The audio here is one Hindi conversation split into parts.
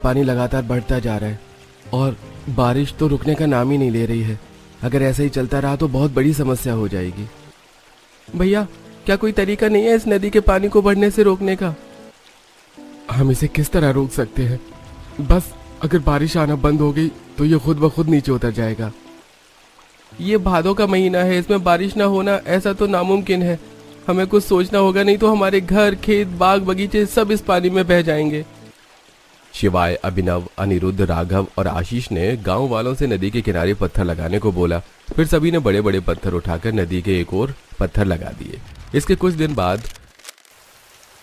पानी लगातार बढ़ता जा रहा है और बारिश तो रुकने का नाम ही नहीं ले रही है। अगर ऐसा ही चलता रहा तो बहुत बड़ी समस्या हो जाएगी। भैया, क्या कोई तरीका नहीं है इस नदी के पानी को बढ़ने से रोकने का? हम इसे किस तरह रोक सकते हैं? बस अगर बारिश आना बंद हो गई तो ये खुद ब खुद नीचे उतर जाएगा। ये भादों का महीना है, इसमें बारिश ना होना ऐसा तो नामुमकिन है। हमें कुछ सोचना होगा, नहीं तो हमारे घर, खेत, बाग, बगीचे सब इस पानी में बह जाएंगे। शिवाय, अभिनव, अनिरुद्ध, राघव और आशीष ने गांव वालों से नदी के किनारे पत्थर लगाने को बोला। फिर सभी ने बड़े बड़े पत्थर उठाकर नदी के एक ओर पत्थर लगा दिए। इसके कुछ दिन बाद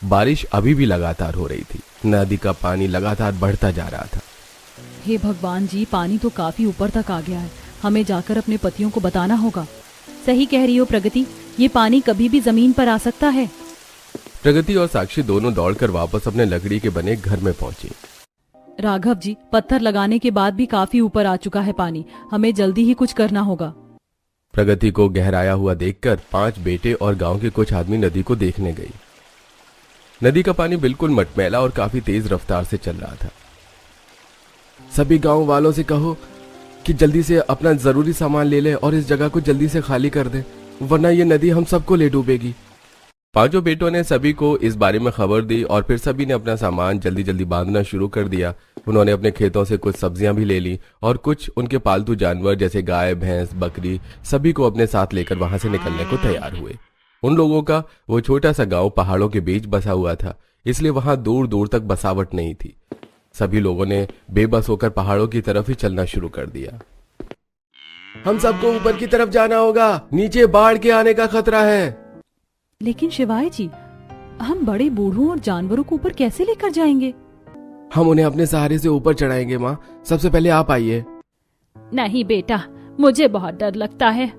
बारिश अभी भी लगातार हो रही थी। नदी का पानी लगातार बढ़ता जा रहा था। हे भगवान जी, पानी तो काफी ऊपर तक आ गया है। हमें जाकर अपने पतियों को बताना होगा। सही कह रही हो प्रगति, ये पानी कभी भी जमीन पर आ सकता है। प्रगति और साक्षी दोनों दौड़कर वापस अपने लकड़ी के बने घर में पहुंची। राघव जी, पत्थर लगाने के बाद भी काफी ऊपर आ चुका है पानी। हमें जल्दी ही कुछ करना होगा। प्रगति को गहराया हुआ देखकर 5 बेटे और गांव के कुछ आदमी नदी को देखने गई। नदी का पानी बिल्कुल मटमैला और काफी तेज रफ्तार से चल रहा था। सभी गांव वालों से कहो कि जल्दी से अपना जरूरी सामान ले ले और इस जगह को जल्दी से खाली कर दे, वरना ये नदी हम सबको ले डूबेगी। 5 बेटों ने सभी को इस बारे में खबर दी और फिर सभी ने अपना सामान जल्दी जल्दी बांधना शुरू कर दिया। उन्होंने अपने खेतों से कुछ सब्जियां भी ले ली और कुछ उनके पालतू जानवर जैसे गाय, भैंस, बकरी सभी को अपने साथ लेकर वहां से निकलने को तैयार हुए। उन लोगों का वो छोटा सा गांव पहाड़ों के बीच बसा हुआ था, इसलिए वहां दूर दूर तक बसावट नहीं थी। सभी लोगों ने बेबस होकर पहाड़ों की तरफ ही चलना शुरू कर दिया। हम सबको ऊपर की तरफ जाना होगा, नीचे बाढ़ के आने का खतरा है। लेकिन शिवाय जी, हम बड़े बूढ़ों और जानवरों को ऊपर कैसे लेकर जाएंगे? हम उन्हें अपने सहारे से ऊपर चढ़ाएंगे। माँ, सबसे पहले आप आइए। नहीं बेटा, मुझे बहुत डर लगता है।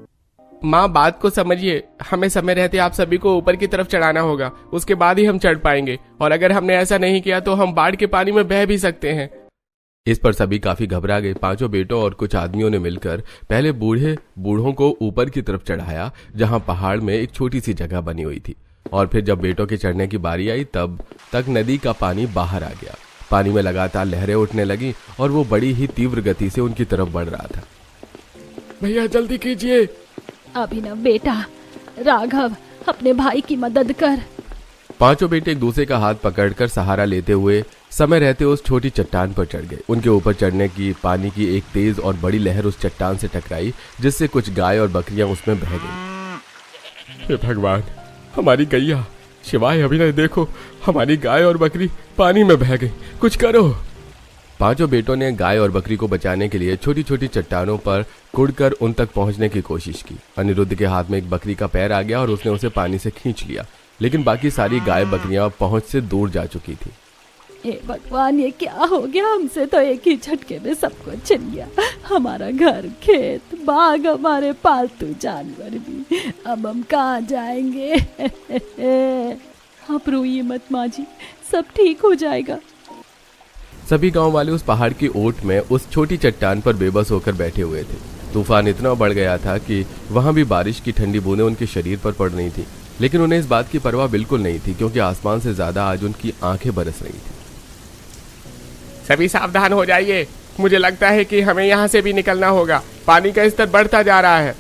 माँ, बात को समझिए। हमें समय रहते आप सभी को ऊपर की तरफ चढ़ाना होगा, उसके बाद ही हम चढ़ पाएंगे। और अगर हमने ऐसा नहीं किया तो हम बाढ़ के पानी में बह भी सकते हैं। इस पर सभी काफी घबरा गए। 5 बेटों और कुछ आदमियों ने मिलकर पहले बूढ़ों को ऊपर की तरफ चढ़ाया, जहां पहाड़ में एक छोटी सी जगह बनी हुई थी। और फिर जब बेटों के चढ़ने की बारी आई तब तक नदी का पानी बाहर आ गया। पानी में लगातार लहरें उठने लगी और वो बड़ी ही तीव्र गति से उनकी तरफ बढ़ रहा था। भैया जल्दी कीजिए। अभिनव बेटा, राघव, अपने भाई की मदद कर। 5 बेटे एक दूसरे का हाथ पकड़कर सहारा लेते हुए समय रहते उस छोटी चट्टान पर चढ़ गए। उनके ऊपर चढ़ने की पानी की एक तेज और बड़ी लहर उस चट्टान से टकराई, जिससे कुछ गाय और बकरियां उसमें बह गईं। हे भगवान, हमारी गैया। शिवाय, अभिनव, देखो हमारी गाय और बकरी पानी में बह गई, कुछ करो। 5 बेटों ने गाय और बकरी को बचाने के लिए छोटी छोटी चट्टानों पर कुड़कर उन तक पहुंचने की कोशिश की। अनिरुद्ध के हाथ में एक बकरी का पैर आ गया और उसने उसे पानी से खींच लिया, लेकिन बाकी सारी गाय बकरियां पहुंच से दूर जा चुकी थी। हे भगवान, ये क्या हो गया? हमसे तो एक ही झटके में सब कुछ छिन गया। हमारा घर, खेत, बाग, हमारे पालतू जानवर भी। अब हम कहाँ जाएंगे? आप रोइए मत माँ जी, सब ठीक हो जाएगा। सभी गांव वाले उस पहाड़ की ओट में उस छोटी चट्टान पर बेबस होकर बैठे हुए थे। तूफान इतना बढ़ गया था कि वहां भी बारिश की ठंडी बूंदें उनके शरीर पर पड़ रही थी, लेकिन उन्हें इस बात की परवाह बिल्कुल नहीं थी, क्योंकि आसमान से ज्यादा आज उनकी आंखें बरस रही थी। सभी सावधान हो जाइए। मुझे लगता है कि हमें यहाँ से भी निकलना होगा। पानी का स्तर बढ़ता जा रहा है।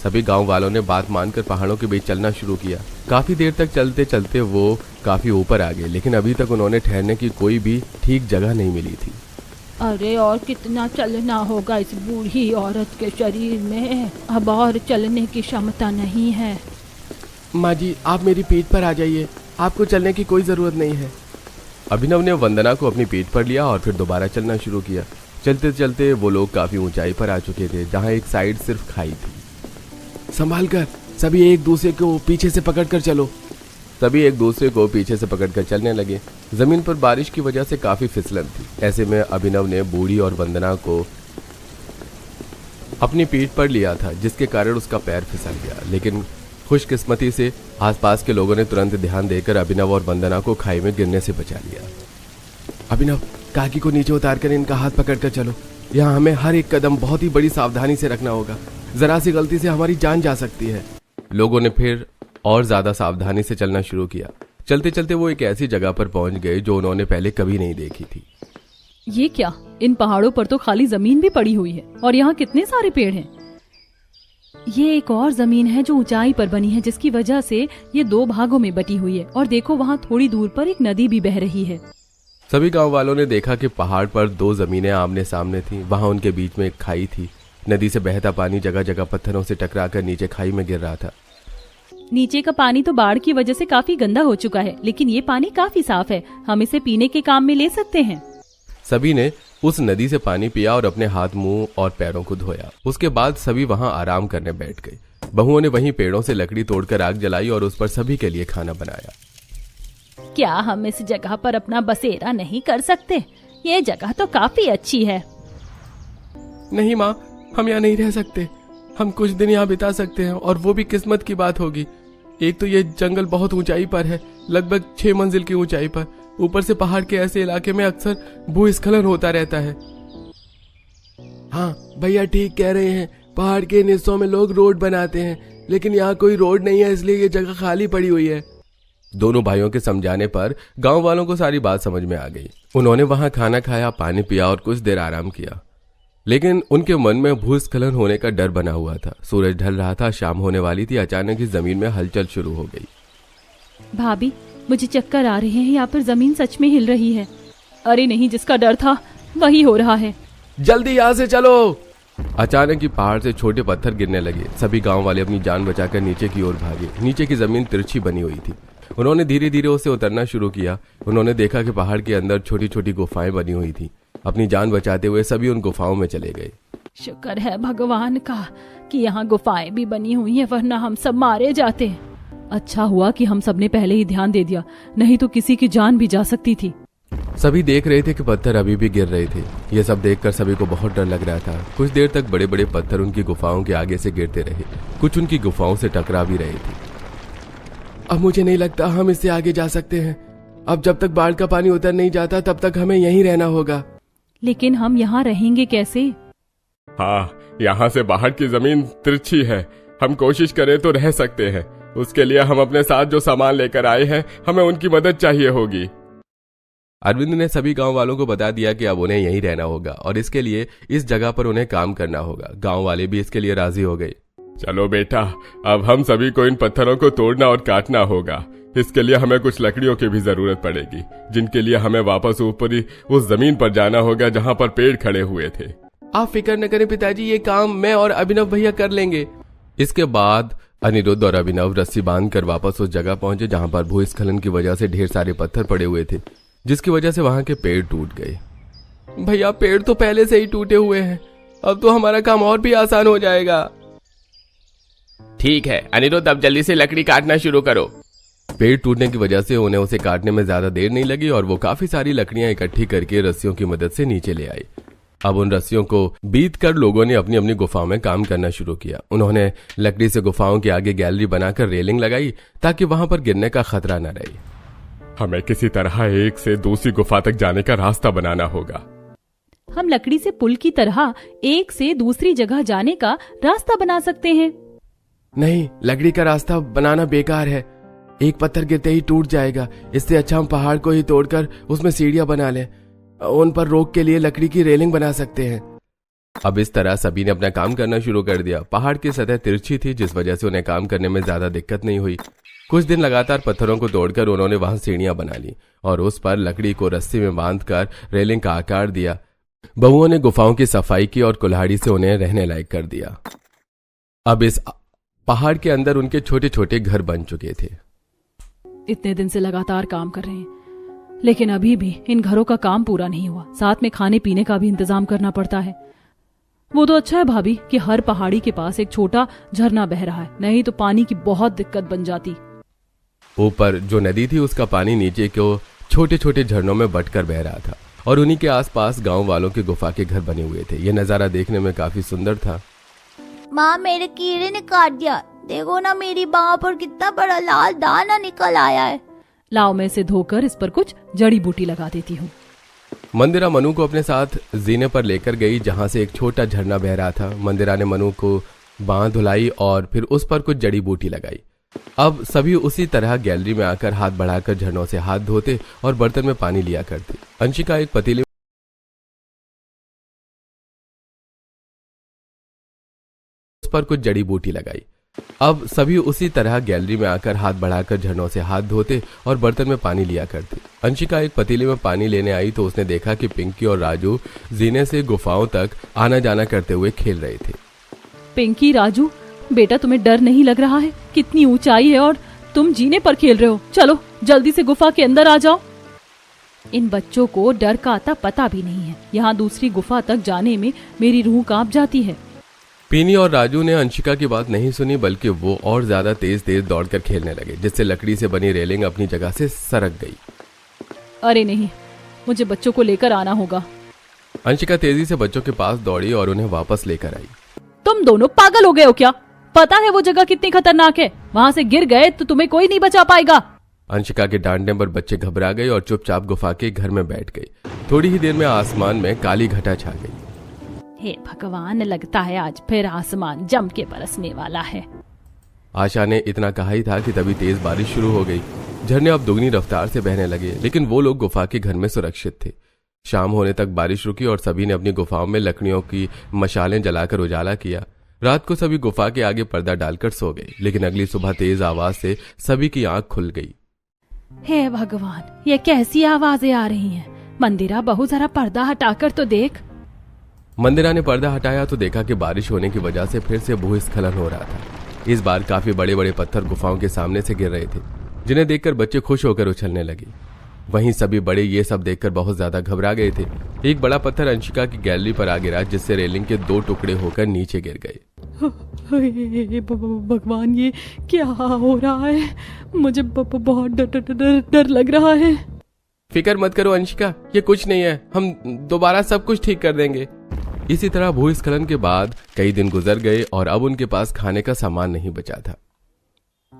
सभी गांव वालों ने बात मानकर पहाड़ों के बीच चलना शुरू किया। काफी देर तक चलते चलते वो काफी ऊपर आ गए, लेकिन अभी तक उन्होंने ठहरने की कोई भी ठीक जगह नहीं मिली थी। अरे, और कितना चलना होगा इस बूढ़ी औरत के शरीर में? अब और चलने की क्षमता नहीं है। माँ जी, आप मेरी पीठ पर आ जाइए, आपको चलने की कोई जरूरत नहीं है। अभिनव ने वंदना को अपनी पीठ पर लिया और फिर दोबारा चलना शुरू किया। चलते चलते वो लोग काफी ऊंचाई पर आ चुके थे, जहाँ एक साइड सिर्फ खाई थी। संभाल कर, सभी एक दूसरे को पीछे से पकड़कर चलो। सभी एक दूसरे को पीछे से पकड़कर चलने लगे। जमीन पर बारिश की वजह से काफी फिसलन थी। ऐसे में अभिनव ने बूढ़ी और वंदना को अपनी पीठ पर लिया था, जिसके कारण उसका पैर फिसल गया। लेकिन खुशकिस्मती से आसपास के लोगों ने तुरंत ध्यान देकर अभिनव और वंदना को खाई में गिरने से बचा लिया। अभिनव, काकी को नीचे उतारकर इनका हाथ पकड़कर चलो। यहाँ हमें हर एक कदम बहुत ही बड़ी सावधानी से रखना होगा, जरा सी गलती से हमारी जान जा सकती है। लोगों ने फिर और ज्यादा सावधानी से चलना शुरू किया। चलते चलते वो एक ऐसी जगह पर पहुंच गए जो उन्होंने पहले कभी नहीं देखी थी। ये क्या, इन पहाड़ों पर तो खाली जमीन भी पड़ी हुई है और यहाँ कितने सारे पेड़ हैं। ये एक और जमीन है जो ऊंचाई पर बनी है, जिसकी वजह से ये 2 भागों में बटी हुई है। और देखो वहाँ थोड़ी दूर पर एक नदी भी बह रही है। सभी गांव वालों ने देखा कि पहाड़ पर 2 जमीनें आमने सामने थीं। वहां उनके बीच में एक खाई थी। नदी से बहता पानी जगह जगह पत्थरों से टकराकर नीचे खाई में गिर रहा था। नीचे का पानी तो बाढ़ की वजह से काफी गंदा हो चुका है, लेकिन ये पानी काफी साफ है। हम इसे पीने के काम में ले सकते हैं। सभी ने उस नदी से पानी पिया और अपने हाथ, मुंह और पैरों को धोया। उसके बाद सभी वहां आराम करने बैठ गए। बहुओं ने वहीं पेड़ों से लकड़ी तोड़कर आग जलाई और उस पर सभी के लिए खाना बनाया। क्या हम इस जगह पर अपना बसेरा नहीं कर सकते? ये जगह तो काफी अच्छी है। नहीं माँ, हम यहाँ नहीं रह सकते। हम कुछ दिन यहाँ बिता सकते हैं और वो भी किस्मत की बात होगी। एक तो ये जंगल बहुत ऊंचाई पर है, लगभग 6 मंजिल की ऊंचाई पर। ऊपर से पहाड़ के ऐसे इलाके में अक्सर भूस्खलन होता रहता है। हाँ भैया ठीक कह रहे हैं। पहाड़ के इन हिस्सों में लोग रोड बनाते हैं, लेकिन यहाँ कोई रोड नहीं है, इसलिए ये जगह खाली पड़ी हुई है। दोनों भाइयों के समझाने पर गांव वालों को सारी बात समझ में आ गई। उन्होंने वहां खाना खाया, पानी पिया और कुछ देर आराम किया। लेकिन उनके मन में भूस्खलन होने का डर बना हुआ था। सूरज ढल रहा था, शाम होने वाली थी। अचानक इस जमीन में हलचल शुरू हो गई। भाभी, मुझे चक्कर आ रहे हैं। यहाँ पर जमीन सच में हिल रही है। अरे नहीं, जिसका डर था वही हो रहा है। जल्दी यहाँ से चलो। अचानक ही पहाड़ से छोटे पत्थर गिरने लगे। सभी गांव वाले अपनी जान बचाकर नीचे की ओर भागे। नीचे की जमीन तिरछी बनी हुई थी। उन्होंने धीरे धीरे उसे उतरना शुरू किया। उन्होंने देखा कि पहाड़ के अंदर छोटी छोटी गुफाएं बनी हुई थी। अपनी जान बचाते हुए सभी उन गुफाओं में चले गए। शुक्र है भगवान का कि यहाँ गुफाएं भी बनी हुई हैं, वरना हम सब मारे जाते। अच्छा हुआ कि हम सबने पहले ही ध्यान दे दिया, नहीं तो किसी की जान भी जा सकती थी। सभी देख रहे थे कि पत्थर अभी भी गिर रहे थे। ये सब देखकर सभी को बहुत डर लग रहा था। कुछ देर तक बड़े बड़े पत्थर उनकी गुफाओं के आगे से गिरते रहे। कुछ उनकी गुफाओं से टकरा भी रहे थे। अब मुझे नहीं लगता हम इससे आगे जा सकते हैं। अब जब तक बाढ़ का पानी उतर नहीं जाता तब तक हमें यहीं रहना होगा। लेकिन हम यहाँ रहेंगे कैसे? हाँ, यहाँ से बाहर की जमीन तिरछी है। हम कोशिश करें तो रह सकते हैं। उसके लिए हम अपने साथ जो सामान लेकर आए हैं, हमें उनकी मदद चाहिए होगी। अरविंद ने सभी गांव वालों को बता दिया कि अब उन्हें यहीं रहना होगा और इसके लिए इस जगह पर उन्हें काम करना होगा। गांव वाले भी इसके लिए राजी हो गए। चलो बेटा, अब हम सभी को इन पत्थरों को तोड़ना और काटना होगा। इसके लिए हमें कुछ लकड़ियों की भी जरूरत पड़ेगी, जिनके लिए हमें वापस ऊपरी उस जमीन पर जाना होगा जहाँ पर पेड़ खड़े हुए थे। आप फिक्र न करें पिताजी, ये काम मैं और अभिनव भैया कर लेंगे। इसके बाद अनिरुद्ध और अभिनव रस्सी बांधकर वापस उस जगह पहुंचे जहां पर भूस्खलन की वजह से ढेर सारे पत्थर पड़े हुए थे, जिसकी वजह से वहां के पेड़ टूट गए। भैया, पेड़ तो पहले से ही टूटे हुए हैं, अब तो हमारा काम और भी आसान हो जाएगा। ठीक है अनिरुद्ध, अब जल्दी से लकड़ी काटना शुरू करो। पेड़ टूटने की वजह से उन्हें उसे काटने में ज्यादा देर नहीं लगी और वो काफी सारी लकड़ियां इकट्ठी करके रस्सियों की मदद से नीचे ले आई। अब उन रस्सियों को बीत कर लोगों ने अपनी अपनी गुफाओं में काम करना शुरू किया। उन्होंने लकड़ी से गुफाओं के आगे गैलरी बनाकर रेलिंग लगाई ताकि वहां पर गिरने का खतरा न रहे। हमें किसी तरह एक से दूसरी गुफा तक जाने का रास्ता बनाना होगा। हम लकड़ी से पुल की तरह एक से दूसरी जगह जाने का रास्ता बना सकते हैं। नहीं, लकड़ी का रास्ता बनाना बेकार है। एक पत्थर गिरते ही टूट जाएगा। इससे अच्छा हम पहाड़ को ही तोड़कर उसमें सीढ़ियां बना लें। उन पर रोक के लिए लकड़ी की रेलिंग बना सकते हैं। अब इस तरह सभी ने अपना काम करना शुरू कर दिया। पहाड़ की सतह तिरछी थी, जिस वजह से उन्हें काम करने में ज्यादा दिक्कत नहीं हुई। कुछ दिन लगातार पत्थरों को तोड़कर उन्होंने वहां सीढ़ियां बना ली और उस पर लकड़ी को रस्सी में बांधकर रेलिंग का आकार दिया। बहुओं ने गुफाओं की सफाई की और कुल्हाड़ी से उन्हें रहने लायक कर दिया। अब इस पहाड़ के अंदर उनके छोटे छोटे घर बन चुके थे। इतने दिन से लगातार काम कर रहे हैं, लेकिन अभी भी इन घरों का काम पूरा नहीं हुआ। साथ में खाने पीने का भी इंतजाम करना पड़ता है। वो तो अच्छा है भाभी कि हर पहाड़ी के पास एक छोटा झरना बह रहा है, नहीं तो पानी की बहुत दिक्कत बन जाती। ऊपर जो नदी थी उसका पानी नीचे को छोटे छोटे झरनों में बटकर बह रहा था और उन्हीं के आसपास गांव वालों के गुफा के घर बने हुए थे। यह नजारा देखने में काफी सुंदर था। माँ, मेरे कीड़े ने काट दिया। देखो ना, मेरी बाह पर कितना बड़ा लाल दाना निकल आया है। लाओ, मैं इसे धोकर इस पर कुछ जड़ी बूटी लगा देती हूँ। मंदिरा मनु को अपने साथ जीने पर लेकर गई जहां से एक छोटा झरना बह रहा था। मंदिरा ने मनु को बांह धुलाई और फिर उस पर कुछ जड़ी बूटी लगाई। अब सभी उसी तरह गैलरी में आकर हाथ बढ़ाकर झरनों से हाथ धोते और बर्तन में पानी लिया करते। अंशिका एक पतीले पर कुछ जड़ी बूटी लगाई। अब सभी उसी तरह गैलरी में आकर हाथ बढ़ाकर झरनों से हाथ धोते और बर्तन में पानी लिया करते। अंशिका एक पतीले में पानी लेने आई तो उसने देखा कि पिंकी और राजू जीने से गुफाओं तक आना जाना करते हुए खेल रहे थे। पिंकी, राजू, बेटा तुम्हें डर नहीं लग रहा है? कितनी ऊंचाई है और तुम जीने पर खेल रहे हो। चलो जल्दी से गुफा के अंदर आ जाओ। इन बच्चों को डर का आता पता भी नहीं है। यहाँ दूसरी गुफा तक जाने में मेरी रूह कांप जाती है। पीनी और राजू ने अंशिका की बात नहीं सुनी, बल्कि वो और ज्यादा तेज तेज दौड़कर खेलने लगे, जिससे लकड़ी से बनी रेलिंग अपनी जगह से सरक गई। अरे नहीं, मुझे बच्चों को लेकर आना होगा। अंशिका तेजी से बच्चों के पास दौड़ी और उन्हें वापस लेकर आई। तुम दोनों पागल हो गए हो क्या? पता है वो जगह कितनी खतरनाक है? वहाँ से गिर गए तो तुम्हें कोई नहीं बचा पाएगा। अंशिका के डांटने पर बच्चे घबरा गए और चुपचाप गुफा के घर में बैठ गए। थोड़ी ही देर में आसमान में काली घटा छा गई। हे भगवान, लगता है आज फिर आसमान जम के बरसने वाला है। आशा ने इतना कहा ही था कि तभी तेज बारिश शुरू हो गई। झरने अब दुगनी रफ्तार से बहने लगे, लेकिन वो लोग गुफा के घर में सुरक्षित थे। शाम होने तक बारिश रुकी और सभी ने अपनी गुफाओं में लकड़ियों की मशालें जलाकर उजाला किया। रात को सभी गुफा के आगे पर्दा डालकर सो गए, लेकिन अगली सुबह तेज आवाज से सभी की आंख खुल गई। हे भगवान, ये कैसी आवाजें आ रही हैं? मंदिरा, बहू जरा पर्दा हटाकर तो देख। मंदिरा ने पर्दा हटाया तो देखा कि बारिश होने की वजह से फिर से भूस्खलन हो रहा था। इस बार काफी बड़े बड़े पत्थर गुफाओं के सामने से गिर रहे थे, जिन्हें देखकर बच्चे खुश होकर उछलने लगे। वहीं सभी बड़े ये सब देखकर बहुत ज्यादा घबरा गए थे। एक बड़ा पत्थर अंशिका की गैलरी पर आ गिरा, जिससे रेलिंग के 2 टुकड़े होकर नीचे गिर गए। भगवान, ये क्या हो रहा है? मुझे बहुत डर लग रहा है। फिक्र मत करो अंशिका, ये कुछ नहीं है। हम दोबारा सब कुछ ठीक कर देंगे। इसी तरह भूस्खलन के बाद कई दिन गुजर गए और अब उनके पास खाने का सामान नहीं बचा था।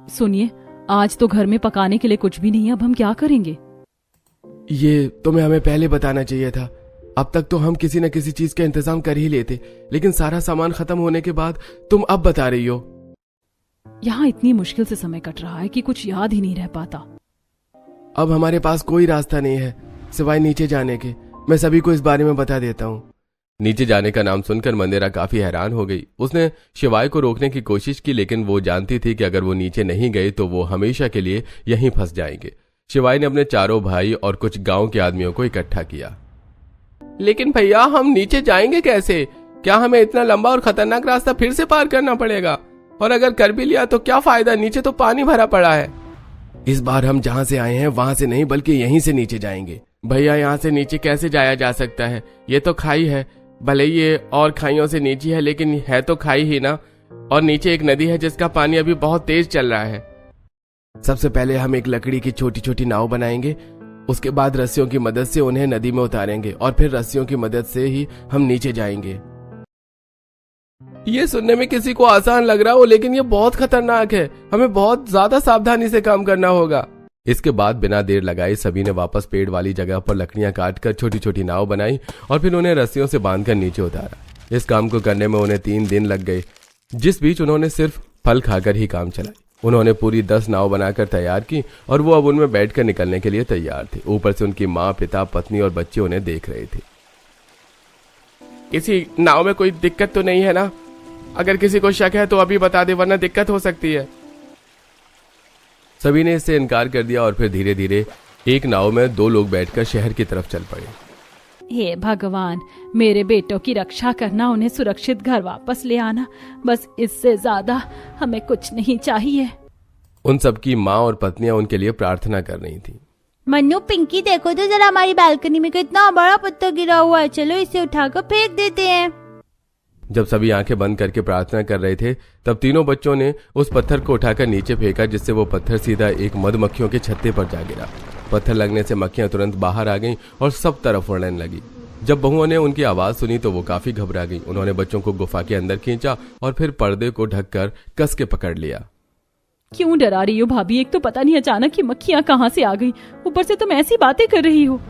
सुनिए, आज तो घर में पकाने के लिए कुछ भी नहीं है। अब हम क्या करेंगे? ये तुम्हें हमें पहले बताना चाहिए था। अब तक तो हम किसी न किसी चीज का इंतजाम कर ही लेते, लेकिन सारा सामान खत्म होने के बाद तुम अब बता रही हो। यहाँ इतनी मुश्किल से समय कट रहा है कि कुछ याद ही नहीं रह पाता। अब हमारे पास कोई रास्ता नहीं है सिवाय नीचे जाने के। मैं सभी को इस बारे में बता देता हूँ। नीचे जाने का नाम सुनकर मंदिरा काफी हैरान हो गई। उसने शिवाय को रोकने की कोशिश की, लेकिन वो जानती थी कि अगर वो नीचे नहीं गए तो वो हमेशा के लिए यहीं फंस जाएंगे। शिवाय ने अपने चारों भाई और कुछ गांव के आदमियों को इकट्ठा किया। लेकिन भैया, हम नीचे जाएंगे कैसे? क्या हमें इतना लंबा और खतरनाक रास्ता फिर से पार करना पड़ेगा? और अगर कर भी लिया तो क्या फायदा? नीचे तो पानी भरा पड़ा है। इस बार हम जहाँ से आए हैं वहां से नहीं, बल्कि यहीं से नीचे जाएंगे। भैया, यहाँ से नीचे कैसे जाया जा सकता है? ये तो खाई है। भले ये और खाइयों से नीची है, लेकिन है तो खाई ही ना। और नीचे एक नदी है जिसका पानी अभी बहुत तेज चल रहा है। सबसे पहले हम एक लकड़ी की छोटी छोटी नाव बनाएंगे। उसके बाद रस्सियों की मदद से उन्हें नदी में उतारेंगे और फिर रस्सियों की मदद से ही हम नीचे जाएंगे। ये सुनने में किसी को आसान लग रहा हो, लेकिन ये बहुत खतरनाक है। हमें बहुत ज्यादा सावधानी से काम करना होगा। इसके बाद बिना देर लगाए सभी ने वापस पेड़ वाली जगह पर लकड़ियां काटकर छोटी छोटी नाव बनाई और फिर उन्हें रस्सियों से बांधकर नीचे उतारा। इस काम को करने में उन्हें 3 दिन लग गए, जिस बीच उन्होंने सिर्फ फल खाकर ही काम चलाई। उन्होंने पूरी 10 नाव बनाकर तैयार की और वो अब उनमें बैठकर निकलने के लिए तैयार थे। ऊपर से उनकी माँ, पिता, पत्नी और बच्चे उन्हें देख रहे थे। किसी नाव में कोई दिक्कत तो नहीं है ना? अगर किसी को शक है तो अभी बता दे, वरना दिक्कत हो सकती है। सभी ने इससे इनकार कर दिया और फिर धीरे धीरे एक नाव में 2 लोग बैठकर शहर की तरफ चल पड़े। हे भगवान, मेरे बेटों की रक्षा करना, उन्हें सुरक्षित घर वापस ले आना, बस इससे ज्यादा हमें कुछ नहीं चाहिए। उन सबकी माँ और पत्नियां उनके लिए प्रार्थना कर रही थी। मन्नू, पिंकी, देखो तो जरा हमारी बालकनी में कितना बड़ा पत्थर गिरा हुआ है। चलो इसे उठाकर फेंक देते हैं। जब सभी आंखें बंद करके प्रार्थना कर रहे थे, तब तीनों बच्चों ने उस पत्थर को उठाकर नीचे फेंका, जिससे वो पत्थर सीधा एक मधुमक्खियों के छत्ते पर जा गिरा। पत्थर लगने से मक्खियां तुरंत बाहर आ गईं और सब तरफ उड़ने लगी। जब बहुओं ने उनकी आवाज सुनी तो वो काफी घबरा गई। उन्होंने बच्चों को गुफा के अंदर खींचा और फिर पर्दे को ढककर कस के पकड़ लिया। क्यों डरा रही हो भाभी? एक तो पता नहीं अचानक ये मक्खियां कहाँ से आ गई, ऊपर से तुम ऐसी बातें कर रही हो।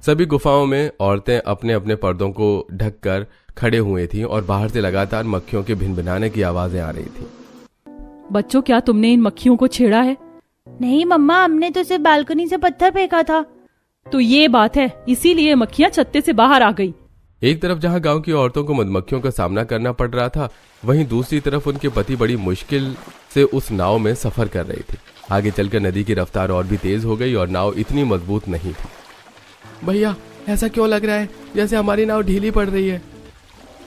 सभी गुफाओं में औरतें अपने अपने पर्दों को ढककर खड़े हुए थीं और बाहर से लगातार मक्खियों के भिनभिनाने की आवाजें आ रही थी। बच्चों, क्या तुमने इन मक्खियों को छेड़ा है? नहीं मम्मा, हमने तो सिर्फ बालकनी से पत्थर फेंका था। तो ये बात है, इसीलिए मक्खियां छत्ते से बाहर आ गई। एक तरफ जहां गांव की औरतों को मधुमक्खियों का सामना करना पड़ रहा था, वहीं दूसरी तरफ उनके पति बड़ी मुश्किल से उस नाव में सफर कर रहे थे। आगे चलकर नदी की रफ्तार और भी तेज हो गई और नाव इतनी मजबूत नहीं थी। भैया ऐसा क्यों लग रहा है जैसे हमारी नाव ढीली पड़ रही है?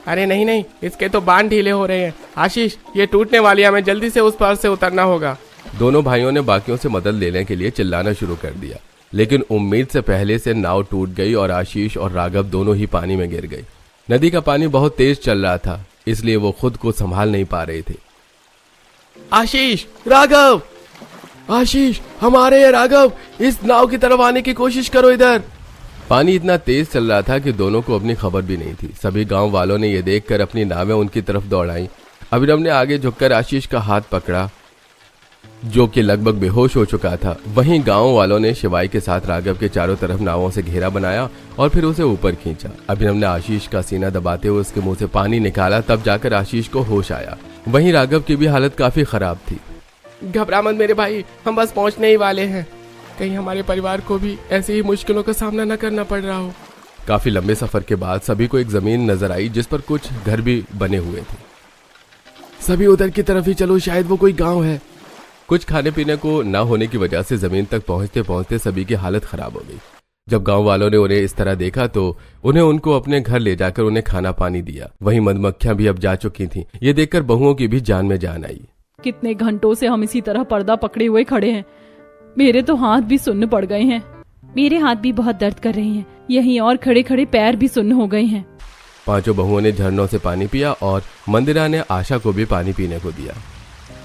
अरे नहीं नहीं, इसके तो बांध ढीले हो रहे हैं। आशीष, ये टूटने वाली है, हमें जल्दी से उस पार से उतरना होगा। दोनों भाइयों ने बाकियों से मदद लेने के लिए चिल्लाना शुरू कर दिया, लेकिन उम्मीद से पहले से नाव टूट गई और आशीष और राघव दोनों ही पानी में गिर गए। नदी का पानी बहुत तेज चल रहा था, इसलिए वो खुद को संभाल नहीं पा रहे थे। आशीष, राघव, आशीष, हमारे ये राघव, इस नाव की तरफ आने की कोशिश करो इधर। पानी इतना तेज चल रहा था कि दोनों को अपनी खबर भी नहीं थी। सभी गांव वालों ने यह देखकर अपनी नावें उनकी तरफ दौड़ाई। अभिनव ने आगे झुककर आशीष का हाथ पकड़ा, जो कि लगभग बेहोश हो चुका था। वहीं गांव वालों ने शिवाई के साथ राघव के चारों तरफ नावों से घेरा बनाया और फिर उसे ऊपर खींचा। अभिनव ने आशीष का सीना दबाते हुए उसके मुंह से पानी निकाला, तब जाकर आशीष को होश आया। वहीं राघव की भी हालत काफी खराब थी। घबरा मत मेरे भाई, हम बस पहुंचने ही वाले हैं। कहीं हमारे परिवार को भी ऐसी ही मुश्किलों का सामना न करना पड़ रहा हो। काफी लंबे सफर के बाद सभी को एक जमीन नजर आई जिस पर कुछ घर भी बने हुए थे। सभी उधर की तरफ ही चलो, शायद वो कोई गांव है। कुछ खाने पीने को न होने की वजह से जमीन तक पहुंचते पहुंचते सभी की हालत खराब हो गई। जब गांव वालों ने उन्हें इस तरह देखा तो उन्हें उनको अपने घर ले जाकर उन्हें खाना पानी दिया। वहीं मधुमक्खियां भी अब जा चुकी थीं। ये देखकर बहुओं की भी जान में जान आई। कितने घंटों से हम इसी तरह पर्दा पकड़े हुए खड़े हैं। मेरे तो हाथ भी सुन्न पड़ गए हैं। मेरे हाथ भी बहुत दर्द कर रहे हैं। यहीं और खड़े खड़े पैर भी सुन्न हो गए हैं। पांचों बहुओं ने झरनों से पानी पिया और मंदिरा ने आशा को भी पानी पीने को दिया।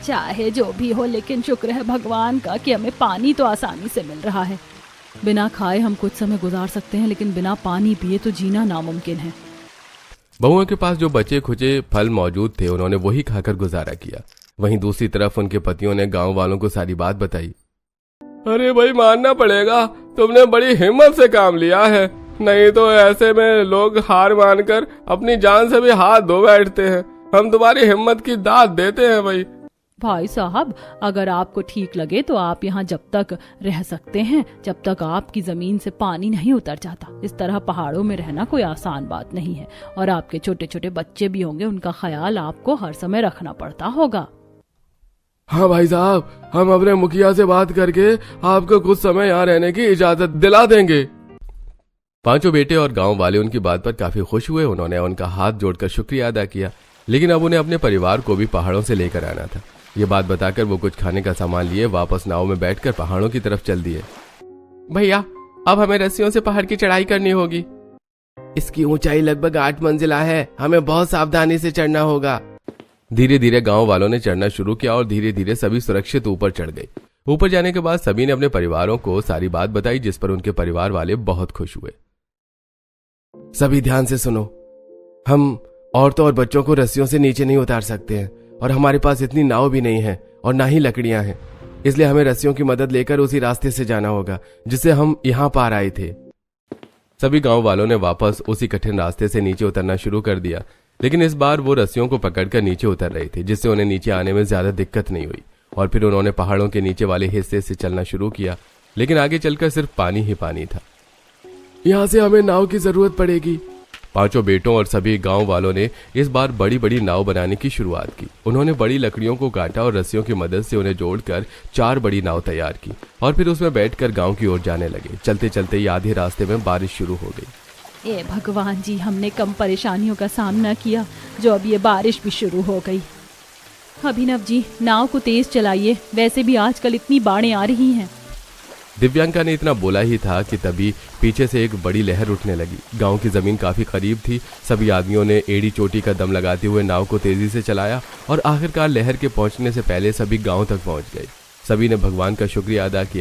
चाहे जो भी हो, लेकिन शुक्र है भगवान का कि हमें पानी तो आसानी से मिल रहा है। बिना खाए हम कुछ समय गुजार सकते हैं, लेकिन बिना पानी पिए तो जीना नामुमकिन है। बहुओं के पास जो बचे खुचे फल मौजूद थे, उन्होंने वही खाकर गुजारा किया। वहीं दूसरी तरफ उनके पतियों ने गांव वालों को सारी बात बताई। अरे भाई, मानना पड़ेगा, तुमने बड़ी हिम्मत से काम लिया है, नहीं तो ऐसे में लोग हार मानकर अपनी जान से भी हाथ धो बैठते हैं। हम तुम्हारी हिम्मत की दाद देते हैं भाई साहब, अगर आपको ठीक लगे तो आप यहाँ जब तक रह सकते हैं जब तक आपकी जमीन से पानी नहीं उतर जाता। इस तरह पहाड़ों में रहना कोई आसान बात नहीं है, और आपके छोटे छोटे बच्चे भी होंगे, उनका ख्याल आपको हर समय रखना पड़ता होगा। हाँ भाई साहब, हम अपने मुखिया से बात करके आपको कुछ समय यहाँ रहने की इजाजत दिला देंगे। पांचों बेटे और गांव वाले उनकी बात पर काफी खुश हुए। उन्होंने उनका हाथ जोड़कर शुक्रिया अदा किया, लेकिन अब उन्हें अपने परिवार को भी पहाड़ों से लेकर आना था। ये बात बताकर वो कुछ खाने का सामान लिए वापस नाव में बैठकर पहाड़ों की तरफ चल दिए। भैया, अब हमें रस्सियों से पहाड़ की चढ़ाई करनी होगी। इसकी ऊंचाई लगभग 8 मंजिला है, हमें बहुत सावधानी से चढ़ना होगा। धीरे धीरे गांव वालों ने चढ़ना शुरू किया और धीरे धीरे सभी सुरक्षित ऊपर चढ़ गए। ऊपर जाने के बाद सभी ने अपने परिवारों को सारी बात बताई, जिस पर उनके परिवार वाले बहुत खुश हुए। सभी ध्यान से सुनो, हम औरतों और बच्चों को रस्सियों से नीचे नहीं उतार सकते हैं, और हमारे पास इतनी नाव भी नहीं है और ना ही लकड़ियां हैं, इसलिए हमें रस्सियों की मदद लेकर उसी रास्ते से जाना होगा जिससे हम यहाँ पार आए थे। सभी गांव वालों ने वापस उसी कठिन रास्ते से नीचे उतरना शुरू कर दिया, लेकिन इस बार वो रस्सियों को पकड़कर नीचे उतर रहे थे, जिससे उन्हें नीचे आने में ज्यादा दिक्कत नहीं हुई। और फिर उन्होंने पहाड़ों के नीचे वाले हिस्से से चलना शुरू किया, लेकिन आगे चलकर सिर्फ पानी ही पानी था। यहाँ से हमें नाव की जरूरत पड़ेगी। पांचों बेटों और सभी गांव वालों ने इस बार बड़ी बड़ी नाव बनाने की शुरुआत की। उन्होंने बड़ी लकड़ियों को काटा और रस्सियों की मदद से उन्हें जोड़कर 4 बड़ी नाव तैयार की और फिर उसमें बैठकर गांव की ओर जाने लगे। चलते चलते ही आधे रास्ते में बारिश शुरू हो गई। ए भगवान जी, हमने कम परेशानियों का सामना किया जो अब ये बारिश भी शुरू हो गई। अभिनव जी, नाव को तेज चलाइए, वैसे भी आजकल इतनी बाढ़ें आ रही हैं। दिव्यांका ने इतना बोला ही था कि तभी पीछे से एक बड़ी लहर उठने लगी। गांव की जमीन काफी करीब थी। सभी आदमियों ने एड़ी चोटी का दम लगाते हुए नाव को तेजी से चलाया और आखिरकार लहर के पहुंचने से पहले सभी गांव तक पहुंच गए। सभी ने भगवान का शुक्रिया अदा किया।